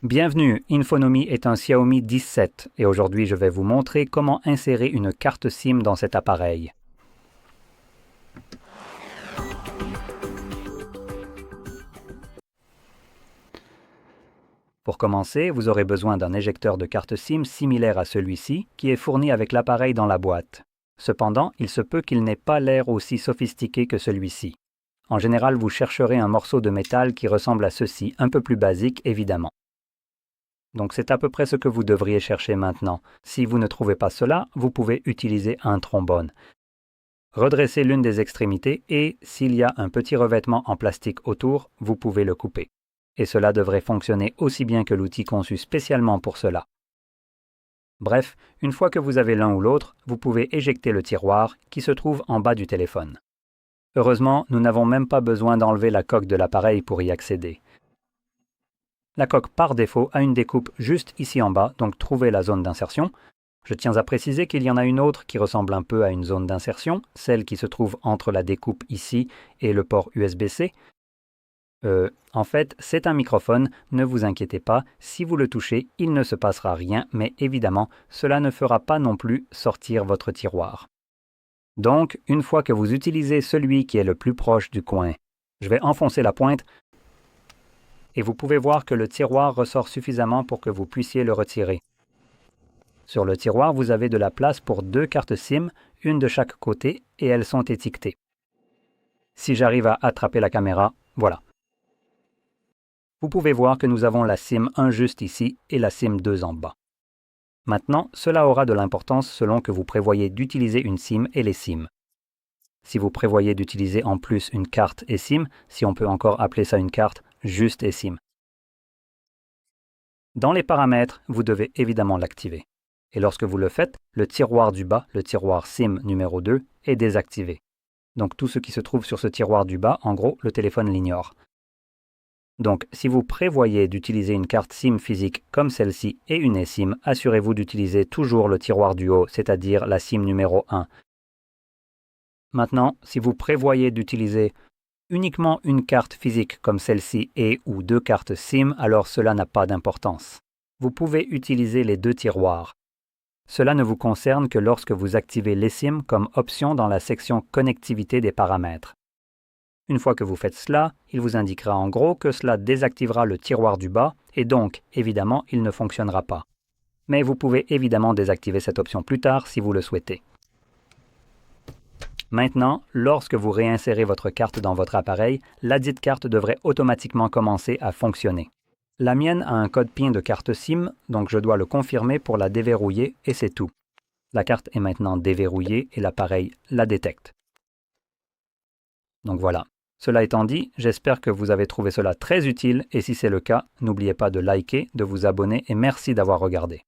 Bienvenue, Infonomy est un Xiaomi 17 et aujourd'hui je vais vous montrer comment insérer une carte SIM dans cet appareil. Pour commencer, vous aurez besoin d'un éjecteur de carte SIM similaire à celui-ci qui est fourni avec l'appareil dans la boîte. Cependant, il se peut qu'il n'ait pas l'air aussi sophistiqué que celui-ci. En général, vous chercherez un morceau de métal qui ressemble à ceci, un peu plus basique évidemment. Donc c'est à peu près ce que vous devriez chercher maintenant. Si vous ne trouvez pas cela, vous pouvez utiliser un trombone. Redressez l'une des extrémités et, s'il y a un petit revêtement en plastique autour, vous pouvez le couper. Et cela devrait fonctionner aussi bien que l'outil conçu spécialement pour cela. Bref, une fois que vous avez l'un ou l'autre, vous pouvez éjecter le tiroir qui se trouve en bas du téléphone. Heureusement, nous n'avons même pas besoin d'enlever la coque de l'appareil pour y accéder. La coque par défaut a une découpe juste ici en bas, donc trouvez la zone d'insertion. Je tiens à préciser qu'il y en a une autre qui ressemble un peu à une zone d'insertion, celle qui se trouve entre la découpe ici et le port USB-C. En fait, c'est un microphone, ne vous inquiétez pas, si vous le touchez, il ne se passera rien, mais évidemment, cela ne fera pas non plus sortir votre tiroir. Donc, une fois que vous utilisez celui qui est le plus proche du coin, je vais enfoncer la pointe et vous pouvez voir que le tiroir ressort suffisamment pour que vous puissiez le retirer. Sur le tiroir, vous avez de la place pour 2 cartes SIM, une de chaque côté, et elles sont étiquetées. Si j'arrive à attraper la caméra, voilà. Vous pouvez voir que nous avons la SIM 1 juste ici et la SIM 2 en bas. Maintenant, cela aura de l'importance selon que vous prévoyez d'utiliser une SIM et les SIM. Si vous prévoyez d'utiliser en plus une carte eSIM, si on peut encore appeler ça une carte, juste eSIM. Dans les paramètres, vous devez évidemment l'activer. Et lorsque vous le faites, le tiroir du bas, le tiroir SIM numéro 2, est désactivé. Donc tout ce qui se trouve sur ce tiroir du bas, en gros, le téléphone l'ignore. Donc si vous prévoyez d'utiliser une carte SIM physique comme celle-ci et une eSIM, assurez-vous d'utiliser toujours le tiroir du haut, c'est-à-dire la SIM numéro 1. Maintenant, si vous prévoyez d'utiliser uniquement une carte physique comme celle-ci et ou 2 cartes SIM, alors cela n'a pas d'importance. Vous pouvez utiliser les 2 tiroirs. Cela ne vous concerne que lorsque vous activez l'eSIM comme option dans la section connectivité des paramètres. Une fois que vous faites cela, il vous indiquera en gros que cela désactivera le tiroir du bas et donc, évidemment, il ne fonctionnera pas. Mais vous pouvez évidemment désactiver cette option plus tard si vous le souhaitez. Maintenant, lorsque vous réinsérez votre carte dans votre appareil, ladite carte devrait automatiquement commencer à fonctionner. La mienne a un code PIN de carte SIM, donc je dois le confirmer pour la déverrouiller et c'est tout. La carte est maintenant déverrouillée et l'appareil la détecte. Donc voilà. Cela étant dit, j'espère que vous avez trouvé cela très utile et si c'est le cas, n'oubliez pas de liker, de vous abonner et merci d'avoir regardé.